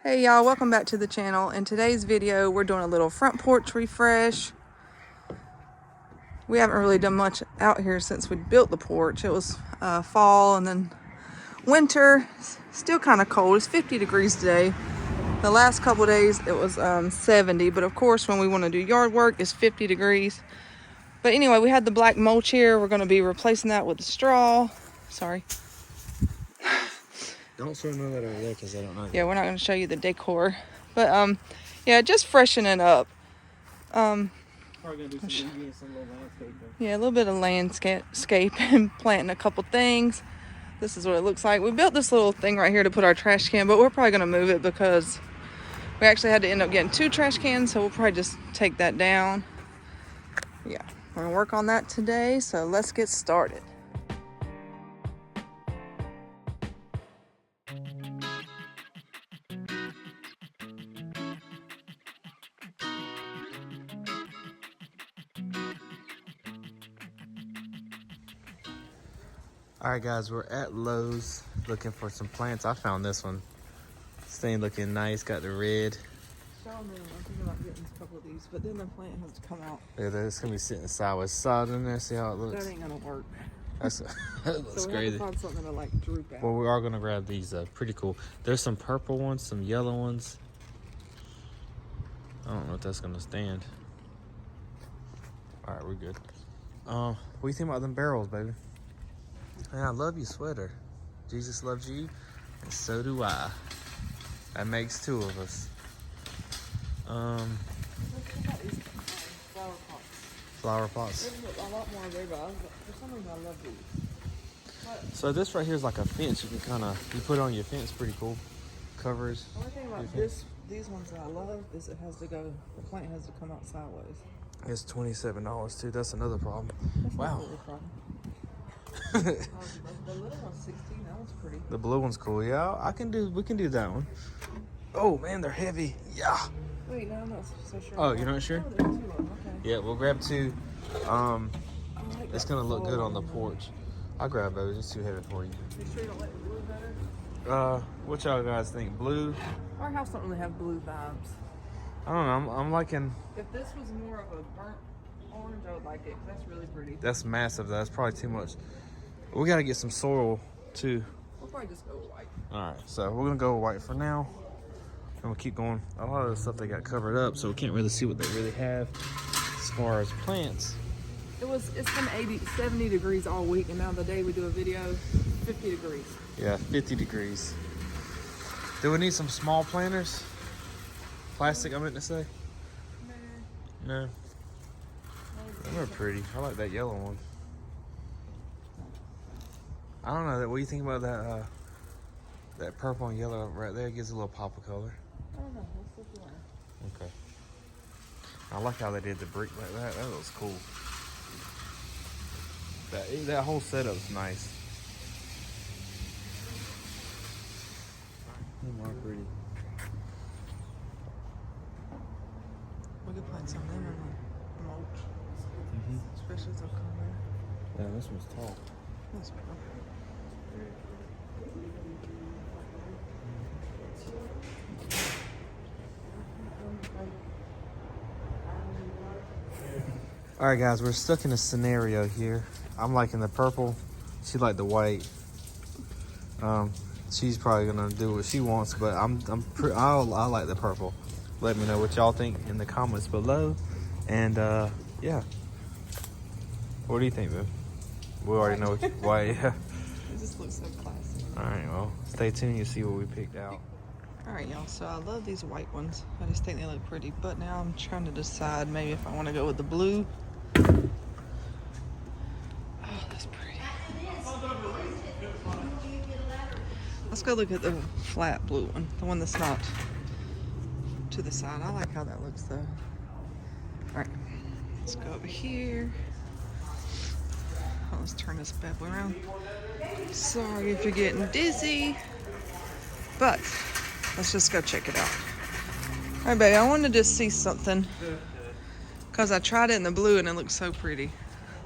Hey y'all, welcome back to the channel. In today's video, we're doing a little front porch refresh. We haven't really done much out here since we built the porch. It was fall and then winter. Still kind of cold. It's 50 degrees today. The last couple of days it was 70, but of course when we want to do yard work it's 50 degrees. But anyway, we had the black mulch here. We're going to be replacing that with the straw. Sorry. Don't show none of that over there because I don't know. Yeah, we're not going to show you the decor. But yeah, just freshening up. Probably gonna do some little landscaping. Yeah, a little bit of landscape and planting a couple things. This is what it looks like. We built this little thing right here to put our trash can, but we're probably going to move it because we actually had to end up getting 2 trash cans, so we'll probably just take that down. Yeah, we're going to work on that today, so let's get started. Alright guys, we're at Lowe's looking for some plants. I found this one. This thing looking nice, got the red. I'm thinking about getting a couple of these, but then the plant has to come out. Yeah, it's gonna be sitting sideways. Side in there, see how it looks? That ain't gonna work. That looks so we crazy. have to find something to like droop out. Well, we are gonna grab these. Pretty cool. There's some purple ones, some yellow ones. I don't know if that's gonna stand. Alright, we're good. What do you think about them barrels, baby? Man, I love your sweater. Jesus loves you, and so do I. That makes 2 of us. Flower pots. There's a lot more there, but for some reason I love these. So this right here is like a fence. You can kind of put it on your fence. Pretty cool. Covers. The only thing about these ones that I love is it has to go. The plant has to come out sideways. It's $27 too. That's another problem. That's wow. Not really a problem. The little one's 16. That one's pretty. The blue one's cool. Yeah, we can do that one. Oh man, they're heavy. Yeah. Wait, no, I'm not so sure. Oh, you're not sure? Oh, there's 2 of them. Okay. Yeah, we'll grab 2. It's gonna look good on the porch. I'll grab those. It's too heavy for you. You sure you don't like the blue better? What y'all guys think? Blue? Our house don't really have blue vibes. I don't know. I'm liking. If this was more of a burnt orange, I would like it. 'Cause that's really pretty. That's massive. That's probably too much. We gotta get some soil too. We'll probably just go with white. All right, so we're gonna go with white for now, and we'll keep going. A lot of the stuff they got covered up, so we can't really see what they really have as far as plants. It's been 70 degrees all week, and now the day we do a video, 50 degrees. Yeah, 50 degrees. Do we need some small planters? Plastic, I meant to say. No. They're pretty. I like that yellow one. I don't know. What do you think about that? That purple and yellow right there gives a little pop of color. I don't know. Let's look around. Okay. I like how they did the brick like that. That looks cool. That whole setup's nice. Them are pretty. We could plant some of them in the mulch. Especially as they'll come there. Yeah, this one's tall. That's perfect. All right, guys, we're stuck in a scenario here. I'm liking the purple. She liked the white. She's probably gonna do what she wants, but I like the purple. Let me know what y'all think in the comments below. And yeah, what do you think, babe? We already know why. Yeah. It just looks so classy. All right, well, stay tuned. You see what we picked out. All right, y'all. So I love these white ones. I just think they look pretty. But now I'm trying to decide maybe if I want to go with the blue. Oh, that's pretty. Let's go look at the flat blue one, the one that's not to the side. I like how that looks though. All right, let's go over here. Oh, let's turn this bad boy around. Sorry if you're getting dizzy, but let's just go check it out. All right, baby, I wanted to just see something because I tried it in the blue and it looks so pretty.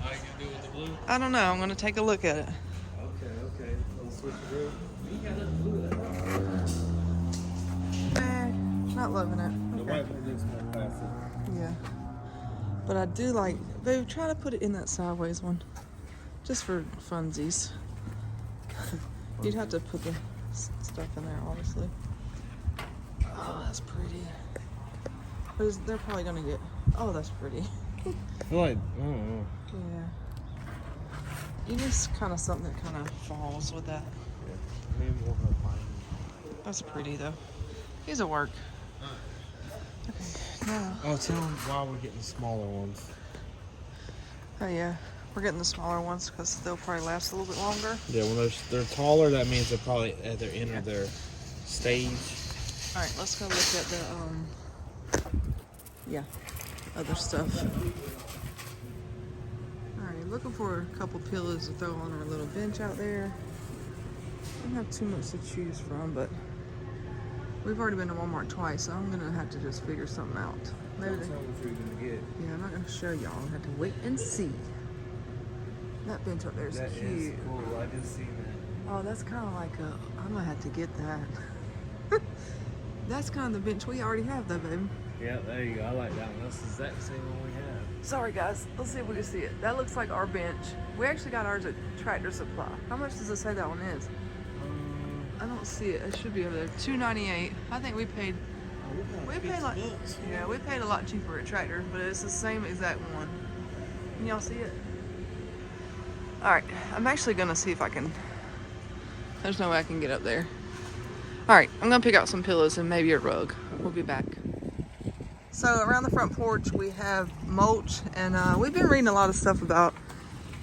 How you gonna do with the blue? I don't know. I'm gonna take a look at it. Okay. Let's switch it real. Man, not loving it. The white one looks more classy. Yeah. But I do like, babe, try to put it in that sideways one. Just for funsies. You'd have to put the stuff in there, obviously. Oh, that's pretty. But they're probably gonna get, oh, that's pretty. I like, I don't know. Yeah. You just kind of something that kind of falls with that. Yeah. Maybe we'll have mine. That's pretty though. These will work. Okay, now. Oh, tell them why we're getting smaller ones. Oh yeah, we're getting the smaller ones because they'll probably last a little bit longer. Yeah, when they're taller, that means they're probably at their end of their stage. All right, let's go look at the other stuff. All right, looking for a couple pillows to throw on our little bench out there. Don't have too much to choose from, but we've already been to Walmart twice, so I'm gonna have to just figure something out. Maybe Tell them what you're gonna get. yeah, I'm not gonna show y'all. I have to wait and see. That bench up there is That cute. is cool. I just seen that. Oh, that's kind of like a. I'm gonna have to get that. That's kind of the bench we already have, though, baby. Yeah, there you go. I like that one. That's the exact same one we have. Sorry, guys. Let's see if we can see it. That looks like our bench. We actually got ours at Tractor Supply. How much does it say that one is? I don't see it. It should be over there. $2.98. I think we paid. We paid like. Yeah, we paid a lot cheaper at Tractor, but it's the same exact one. Can y'all see it? All right. I'm actually gonna see if I can. There's no way I can get up there. All right, I'm gonna pick out some pillows and maybe a rug. We'll be back. So around the front porch, we have mulch, and we've been reading a lot of stuff about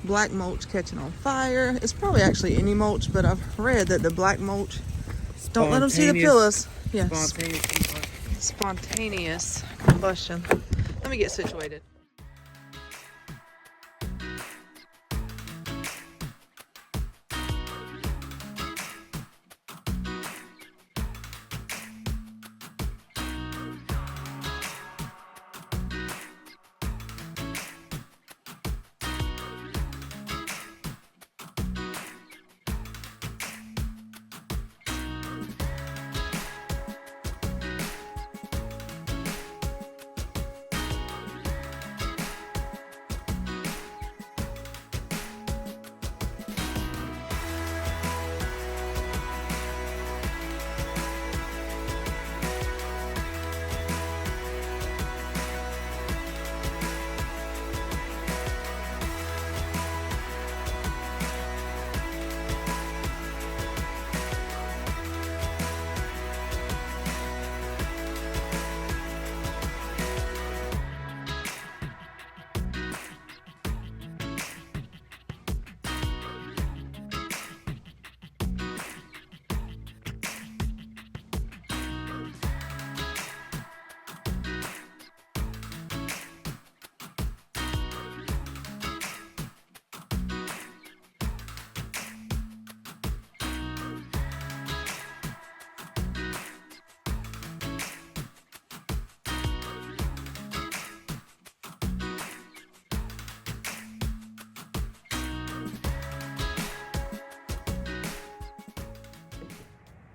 black mulch catching on fire. It's probably actually any mulch, but I've read that the black mulch, don't let them see the pillows. Yeah, spontaneous combustion. Let me get situated.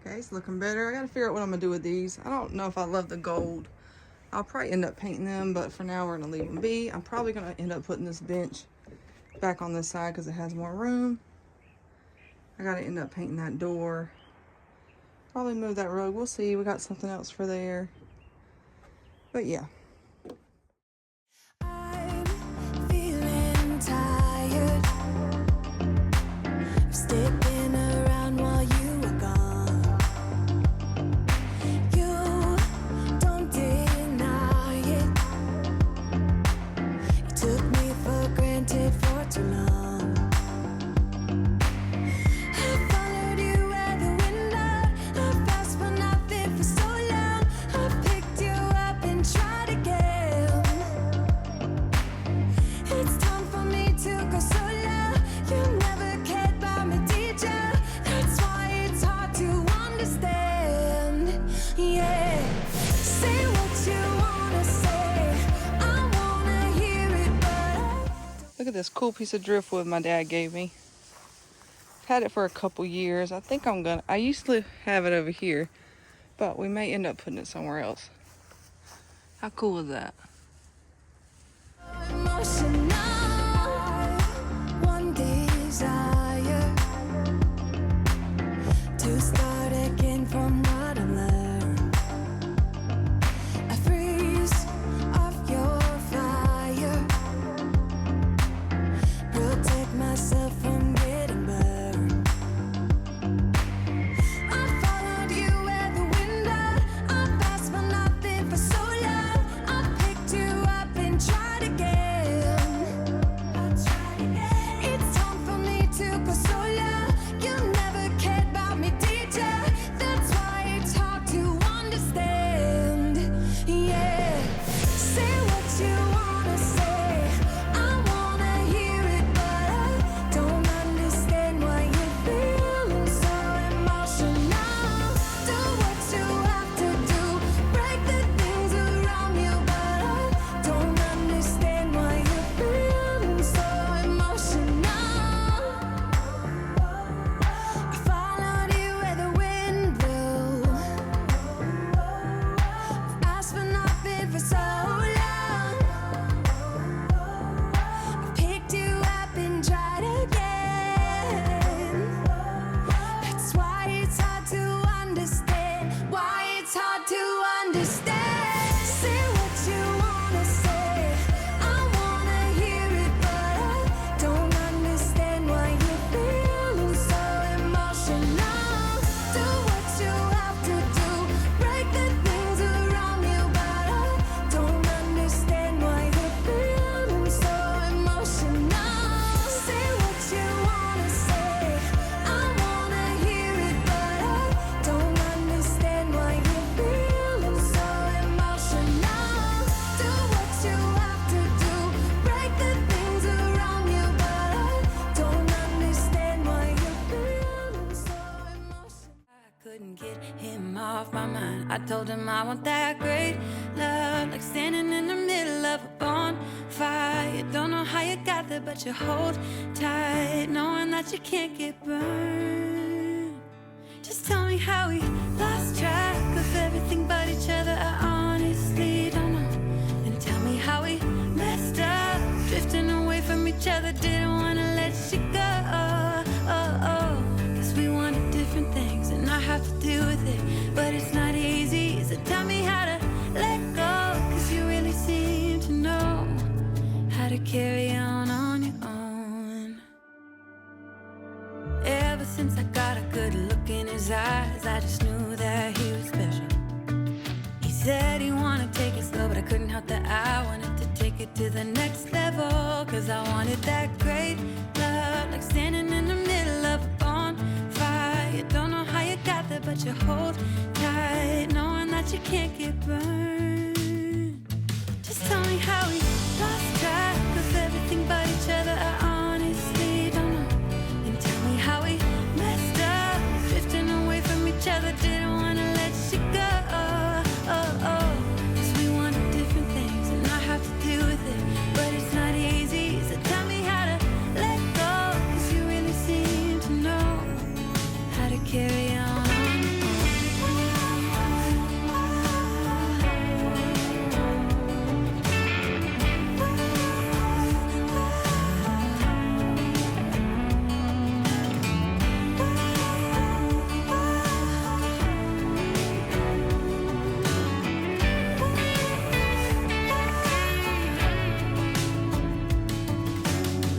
Okay, it's looking better. I gotta figure out what I'm gonna do with these. I don't know if I love the gold. I'll probably end up painting them, but for now we're gonna leave them be. I'm probably gonna end up putting this bench back on this side because it has more room. I gotta end up painting that door. Probably move that rug. We'll see. We got something else for there. But yeah. I'm feeling tired of sticking around while you were gone. You don't deny it. You took me for granted for too long. I followed you where the wind out. I fast for nothing for so long. I picked you up and tried again. It's time for me to go solo. You never cared about me, did ya? That's why it's hard to understand. Yeah, say what you wanna say. I wanna hear it, but I Look at this cool piece of driftwood my dad gave me. Had it for a couple years. I think I used to have it over here, but we may end up putting it somewhere else. How cool is that? Emotional, one desire to start again from what I learned. I freeze off your fire, protect myself from getting burned. I followed you where the wind died. I passed for nothing for so long. I picked you up and tried again. It's time for me to go solo. You never cared about me, did ya? That's why it's hard to understand. Yeah, say what you wanna say. I wanna hear it, but I don't understand why you're feeling so emotional. Do what you have to do, break the things around you, but I don't understand why you're feeling so emotional. I followed you where the wind blew. I've asked for nothing for so long. I picked you up and tried again. That's why it's hard to understand. Why it's hard to understand. Say what you wanna say. I wanna hear it, but I don't understand why you're feeling so emotional. Do what you have to do, break the things around you, but I don't understand why you're feeling so emotional. Say what you wanna say. I wanna hear it, but I don't understand why you're feeling so emotional. Do what you have to do, break the things around you, but I don't understand why you're feeling so emotional. I couldn't get him off my mind. I told him I want that great love, like standing in the middle of a bonfire. You don't know how you got there, but you hold tight, knowing that you can't get burned. Just tell me how we lost track of everything but each other. I honestly don't know. And tell me how we messed up, drifting away from each other. Didn't wanna let you go. Cause we wanted different things, and I have to deal with it, but it's not easy. So tell me how to let go, cause you really seem to know how to carry on your own. Ever since I got a good look in his eyes, I just knew that he was special. He said he wanted to take it slow, but I couldn't help that I wanted to take it to the next level. Cause I wanted that great love, like standing in the middle of a bonfire. You don't know how you got there, but you hold tight, knowing that you can't get burned. Just tell me how we lost track of everything but each other. I honestly don't know. And tell me how we messed up, drifting away from each other. Didn't wanna let you go. Cause we wanted different things, and I have to deal with it, but it's not easy. So tell me how to let go, cause you really seem to know how to carry on.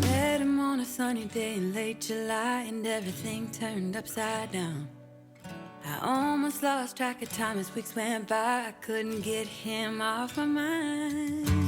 Met him on a sunny day in late July, and everything turned upside down. I almost lost track of time as weeks went by. I couldn't get him off my mind.